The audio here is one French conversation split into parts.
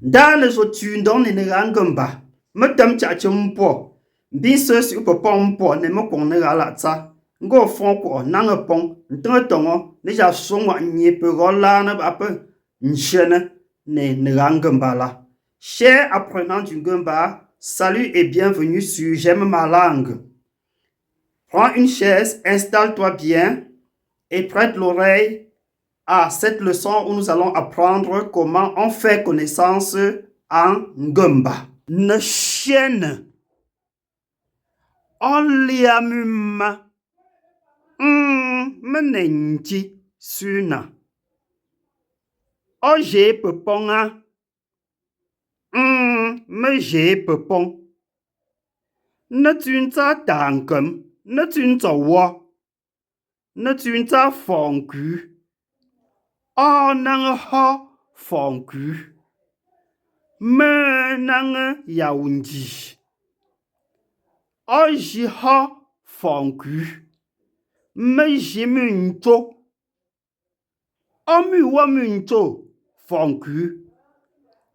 Dans les autres dans les nérangamba, me tam tchachumpo, binse si upopompo, ne mo kon néralatsa, go fon ko nangapon, ntongo, neja sonwa nye pe rolana bape, nchene, ne nérangamba la. Chers apprenants du Gumba, salut et bienvenue sur J'aime ma langue. Prends une chaise, installe-toi bien et prête l'oreille à cette leçon où nous allons apprendre comment on fait connaissance en Ngumba. Ne chienne. On liamuma. Menenji suna. Oje peponga. Me je pepon. Ne tunta tankem. Ne tunta wa. Ne tunta fonku. O nang ho fonku. Me nang yaunji. O ji ho fonku. Me ji munto. O mu wa munto fonku.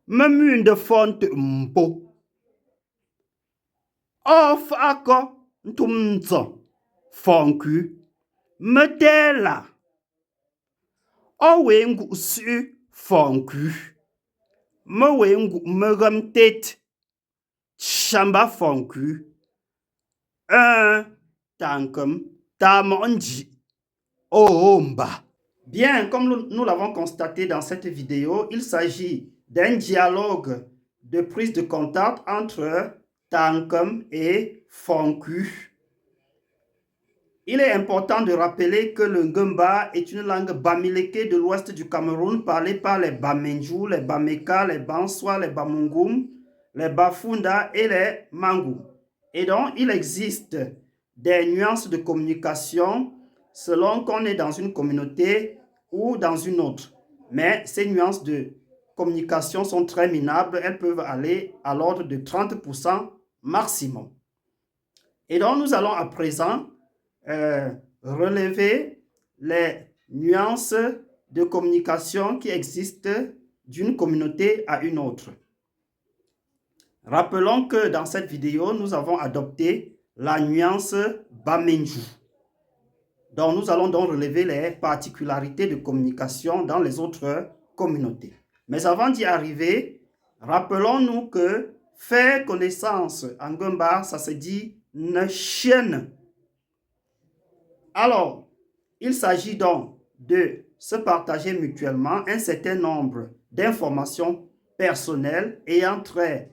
Me mun de font mpo. O fako ntumzo fonku. Me tela. O wengu su fonku. Me wengu me tet. Chamba fonku. Tankum tamonji. Omba. Bien, comme nous l'avons constaté dans cette vidéo, il s'agit d'un dialogue de prise de contact entre Tankum et Fonku. Il est important de rappeler que le Ngumba est une langue bamileke de l'ouest du Cameroun parlée par les Bamenjou, les Bameka, les Banswa, les Bamungum, les Bafunda et les Mangou. Et donc, il existe des nuances de communication selon qu'on est dans une communauté ou dans une autre. Mais ces nuances de communication sont très minables. Elles peuvent aller à l'ordre de 30% maximum. Et donc, nous allons à présent relever les nuances de communication qui existent d'une communauté à une autre. Rappelons que dans cette vidéo, nous avons adopté la nuance Bamenjou. Donc, nous allons donc relever les particularités de communication dans les autres communautés. Mais avant d'y arriver, rappelons-nous que faire connaissance en Ngumba, ça se dit ne chienne. Alors, il s'agit donc de se partager mutuellement un certain nombre d'informations personnelles ayant trait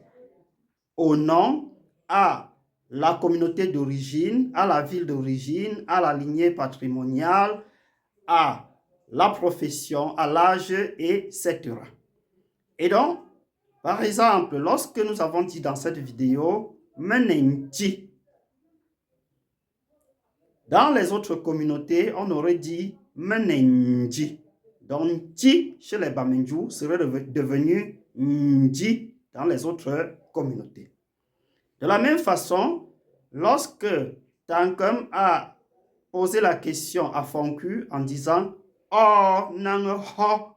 au nom, à la communauté d'origine, à la ville d'origine, à la lignée patrimoniale, à la profession, à l'âge, etc. Et donc, par exemple, lorsque nous avons dit dans cette vidéo, menenji, dans les autres communautés, on aurait dit menenji. Donc, ti chez les Bamenjou serait devenu nji dans les autres communautés. De la même façon, lorsque Tankum a posé la question à Fonku en disant « Oh, nang ho »,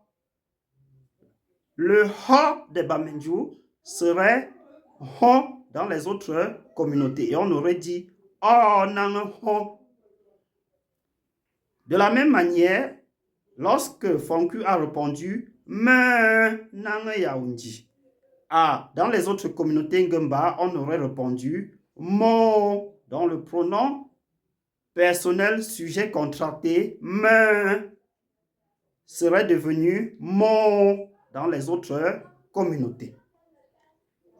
le ho des Bamenjou serait ho dans les autres communautés et on aurait dit « Oh, nang ho ». De la même manière, lorsque Fonku a répondu « Me nang yaunji », dans les autres communautés Ngumba, on aurait répondu « Mo » dans le pronom personnel sujet contracté « Me » serait devenu « Mo » dans les autres communautés.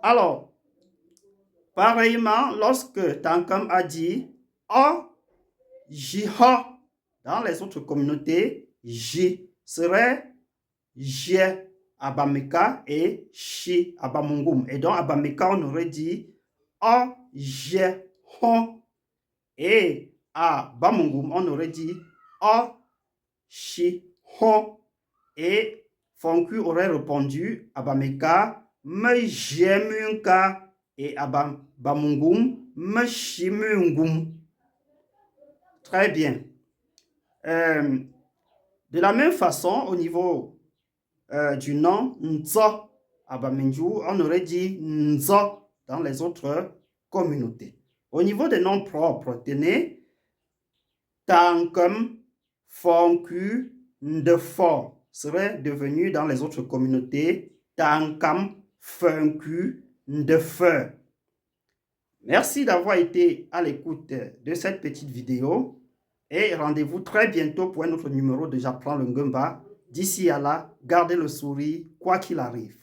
Alors, pareillement, lorsque Tankum a dit « O » Jiho dans les autres communautés, J serait J à Bameka et Chi à Bamungum. Et donc à Bameka, on aurait dit O, J, Hon. Et à Bamungum, on aurait dit O, Chi, Hon. Et Fonku aurait répondu à Bameka, Me Jemunka. Et à Bamungum, Me Shimungum. Très bien. De la même façon, au niveau du nom Nzo à Bamenju, on aurait dit nzo dans les autres communautés. Au niveau des noms propres, tenez, Tankum, Fonku, Ndefo serait devenu dans les autres communautés Tankam, Funku, Ndefe. Merci d'avoir été à l'écoute de cette petite vidéo et rendez-vous très bientôt pour un autre numéro de J'apprends le Ngumba. D'ici à là, gardez le sourire quoi qu'il arrive.